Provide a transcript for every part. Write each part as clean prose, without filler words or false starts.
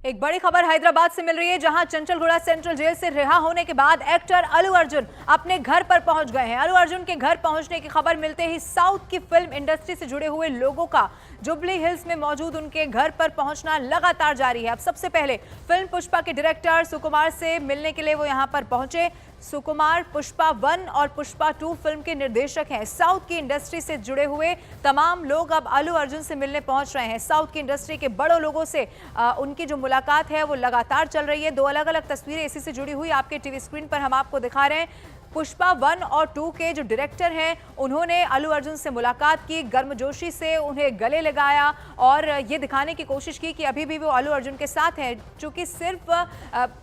एक बड़ी खबर हैदराबाद से मिल रही है, जहां चंचलगुड़ा सेंट्रल जेल से रिहा होने के बाद एक्टर अल्लू अर्जुन अपने घर पर पहुंच गए हैं। अल्लू अर्जुन के घर पहुंचने की खबर मिलते ही साउथ की फिल्म इंडस्ट्री से जुड़े हुए लोगों का जुबली हिल्स में मौजूद उनके घर पर पहुंचना लगातार जारी है। अब सबसे पहले फिल्म पुष्पा के डायरेक्टर सुकुमार से मिलने के लिए वो यहां पर पहुंचे। सुकुमार पुष्पा 1 और पुष्पा 2 फिल्म के निर्देशक हैं। साउथ की इंडस्ट्री से जुड़े हुए तमाम लोग अब अल्लू अर्जुन से मिलने पहुंच रहे हैं। साउथ की इंडस्ट्री के बड़े लोगों से उनकी जो मुलाकात है वो लगातार चल रही है। दो अलग अलग तस्वीरें इसी से जुड़ी हुई आपके टीवी स्क्रीन पर हम आपको दिखा रहे हैं। पुष्पा 1 और 2 के जो डायरेक्टर हैं उन्होंने अल्लू अर्जुन से मुलाकात की, गर्मजोशी से उन्हें गले लगाया और ये दिखाने की कोशिश की कि अभी भी वो अल्लू अर्जुन के साथ हैं। चूंकि सिर्फ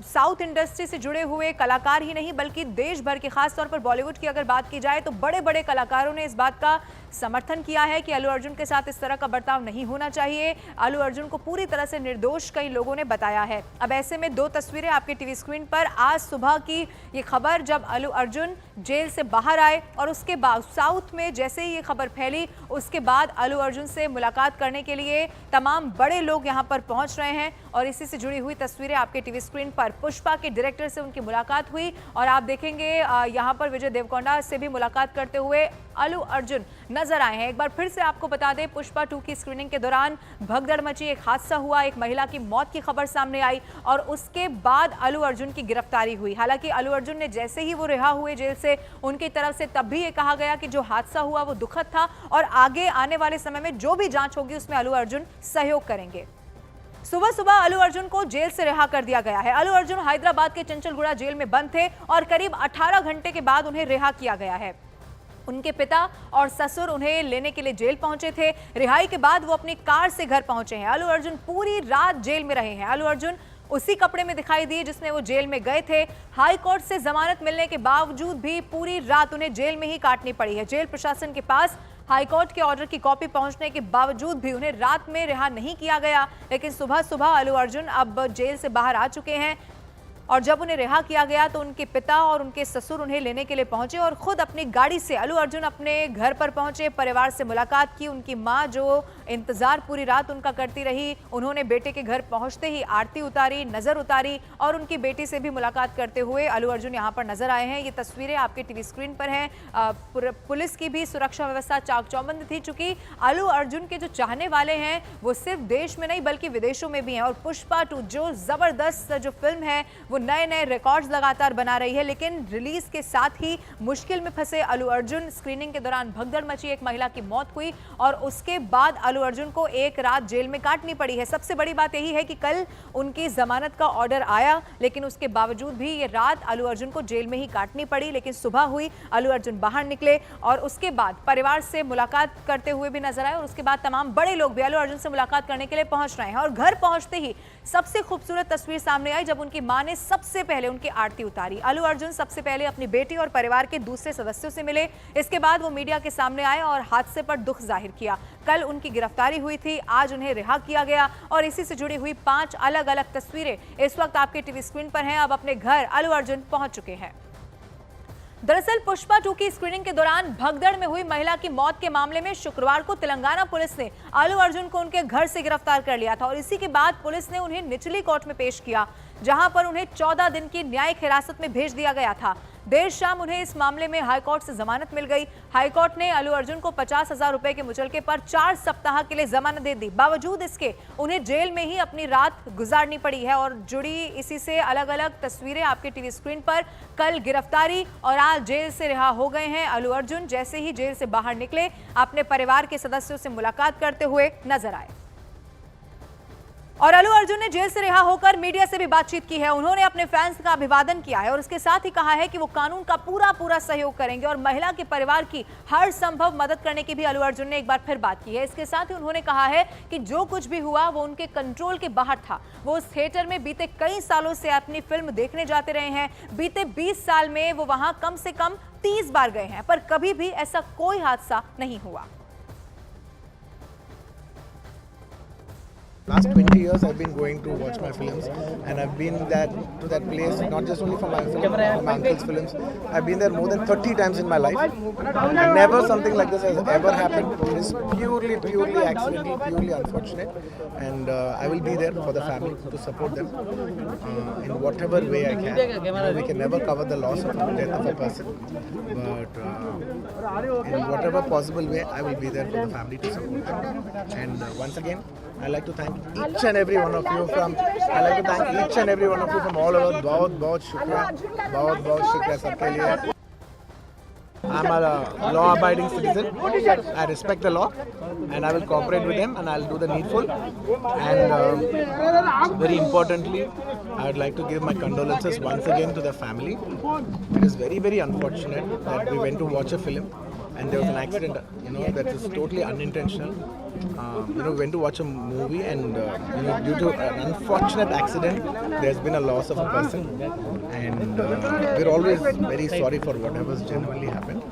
साउथ इंडस्ट्री से जुड़े हुए कलाकार ही नहीं बल्कि देश भर के, खासतौर पर बॉलीवुड की अगर बात की जाए तो बड़े बड़े कलाकारों ने इस बात का समर्थन किया है कि अल्लू अर्जुन के साथ इस तरह का बर्ताव नहीं होना चाहिए। अल्लू अर्जुन को पूरी तरह से निर्दोष कई लोगों ने बताया है। अब ऐसे में दो तस्वीरें आपके टीवी स्क्रीन पर। आज सुबह की ये खबर जब अल्लू अर्जुन जेल से बाहर आए और उसके बाद साउथ में जैसे ही ये खबर फैली उसके बाद अल्लू अर्जुन से मुलाकात करने के लिए तमाम बड़े लोग यहां पर पहुंच रहे हैं और इसी से जुड़ी हुई तस्वीरें आपके टीवी स्क्रीन पर। पुष्पा के डायरेक्टर से उनकी मुलाकात हुई और आप देखेंगे यहां पर विजय देवरकोंडा से भी मुलाकात करते हुए अल्लू अर्जुन नजर आए हैं। एक बार फिर से आपको बता दें, पुष्पा 2 की स्क्रीनिंग के दौरान भगदड़ मची, एक हादसा हुआ, एक महिला की मौत की खबर सामने आई और उसके बाद अल्लू अर्जुन की गिरफ्तारी हुई। हालांकि अल्लू अर्जुन ने जैसे ही वो रिहा हुए जेल से, उनकी तरफ से तब भी ये कहा गया कि जो हादसा हुआ वो दुखद था और आगे आने वाले समय में जो भी जांच होगी उसमें अल्लू अर्जुन सहयोग करेंगे। सुबह सुबह अल्लू अर्जुन को जेल से रिहा कर दिया गया है। अल्लू अर्जुन हैदराबाद के चंचलगुड़ा जेल में बंद थे और करीब 18 घंटे के बाद उन्हें रिहा किया गया है। उनके पिता और ससुर उन्हें लेने के लिए जेल पहुंचे थे। रिहाई के बाद वो अपनी कार से घर पहुंचे हैं। अल्लू अर्जुन पूरी रात जेल में रहे हैं। अल्लू अर्जुन उसी कपड़े में दिखाई दिए जिसमें वो जेल में गए थे। हाई कोर्ट से जमानत मिलने के बावजूद भी पूरी रात उन्हें जेल में ही काटनी पड़ी है। जेल प्रशासन के पास हाई कोर्ट के ऑर्डर की कॉपी पहुंचने के बावजूद भी उन्हें रात में रिहा नहीं किया गया। लेकिन सुबह सुबह अल्लू अर्जुन अब जेल से बाहर आ चुके हैं और जब उन्हें रिहा किया गया तो उनके पिता और उनके ससुर उन्हें लेने के लिए पहुंचे और खुद अपनी गाड़ी से अल्लू अर्जुन अपने घर पर पहुंचे, परिवार से मुलाकात की। उनकी मां जो इंतजार पूरी रात उनका करती रही, उन्होंने बेटे के घर पहुंचते ही आरती उतारी, नजर उतारी और उनकी बेटी से भी मुलाकात करते हुए अल्लू अर्जुन यहां पर नजर आए हैं। ये तस्वीरें आपके टीवी स्क्रीन पर हैं। पुलिस की भी सुरक्षा व्यवस्था चाक चौबंद थी। चूंकि अल्लू अर्जुन के जो चाहने वाले हैं वो सिर्फ देश में नहीं बल्कि विदेशों में भी हैं और पुष्पा 2 जो जबरदस्त जो फिल्म है वो नए नए रिकॉर्ड्स लगातार बना रही है। लेकिन रिलीज के साथ ही मुश्किल में फंसे अल्लू अर्जुन। स्क्रीनिंग के दौरान भगदड़ मची, एक महिला की मौत हुई और उसके बाद अल्लू अर्जुन को एक रात जेल में काटनी पड़ी है। सबसे बड़ी बात यही है कि कल उनकी जमानत का ऑर्डर आया लेकिन उसके बावजूद भी ये रात अल्लू अर्जुन को जेल में ही काटनी पड़ी। लेकिन सुबह हुई, अल्लू अर्जुन बाहर निकले और उसके बाद परिवार से मुलाकात करते हुए भी नजर आए और उसके बाद तमाम बड़े लोग भी अल्लू अर्जुन से मुलाकात करने के लिए पहुंच रहे हैं। और घर पहुंचते ही सबसे खूबसूरत तस्वीर सामने आई जब उनकी मां ने सबसे पहले उनकी आरती उतारी। अल्लू अर्जुन सबसे पहले अपनी बेटी और परिवार के दूसरे सदस्यों से मिले। इसके बाद वो मीडिया के सामने आए और हादसे पर दुख जाहिर किया। कल उनकी गिरफ्तारी हुई थी, आज उन्हें रिहा किया गया और इसी से जुड़ी हुई 5 अलग अलग तस्वीरें इस वक्त आपके टीवी स्क्रीन पर हैं। अब अपने घर अल्लू अर्जुन पहुंच चुके हैं। दरअसल पुष्पा 2 की स्क्रीनिंग के दौरान भगदड़ में हुई महिला की मौत के मामले में शुक्रवार को तेलंगाना पुलिस ने अल्लू अर्जुन को उनके घर से गिरफ्तार कर लिया था और इसी के बाद पुलिस ने उन्हें निचली कोर्ट में पेश किया जहां पर उन्हें 14 दिन की न्यायिक हिरासत में भेज दिया गया था। देर शाम उन्हें इस मामले में हाईकोर्ट से जमानत मिल गई। हाईकोर्ट ने अल्लू अर्जुन को 50,000 रुपए के मुचलके पर 4 सप्ताह के लिए जमानत दे दी। बावजूद इसके उन्हें जेल में ही अपनी रात गुजारनी पड़ी है और जुड़ी इसी से अलग अलग तस्वीरें आपके टीवी स्क्रीन पर। कल गिरफ्तारी और आज जेल से रिहा हो गए हैं अल्लू अर्जुन। जैसे ही जेल से बाहर निकले अपने परिवार के सदस्यों से मुलाकात करते हुए नजर आए और अल्लू अर्जुन ने जेल से रिहा होकर मीडिया से भी बातचीत की है। उन्होंने अपने फैंस का अभिवादन किया है और उसके साथ ही कहा है कि वो कानून का पूरा सहयोग करेंगे और महिला के परिवार की हर संभव मदद करने की भी अल्लू अर्जुन ने एक बार फिर बात की है। इसके साथ ही उन्होंने कहा है कि जो कुछ भी हुआ वो उनके कंट्रोल के बाहर था। वो उस थिएटर में बीते कई सालों से अपनी फिल्म देखने जाते रहे हैं। बीते 20 साल में वो वहां कम से कम 30 बार गए हैं पर कभी भी ऐसा कोई हादसा नहीं हुआ। Last 20 years I've been going to watch my films, and I've been to that place not just only for my film, for my uncle's films. I've been there more than 30 times in my life. And never something like this has ever happened. It is purely accidental, purely unfortunate, and I will be there for the family to support them in whatever way I can. You know, we can never cover the loss of the death of a person, but in whatever possible way, I will be there for the family to support them. And once again, I'd like to thank each and every one of you from all over. बहुत शुक्रिया सबके लिए. I'm a law-abiding citizen. I respect the law, and I will cooperate with them, and I'll do the needful. And very importantly, I would like to give my condolences once again to the family. It is very unfortunate that we went to watch a film and there was an accident. You know, that is totally unintentional. Went to watch a movie, and due to an unfortunate accident, there's been a loss of a person, and we're always very sorry for whatever's genuinely happened.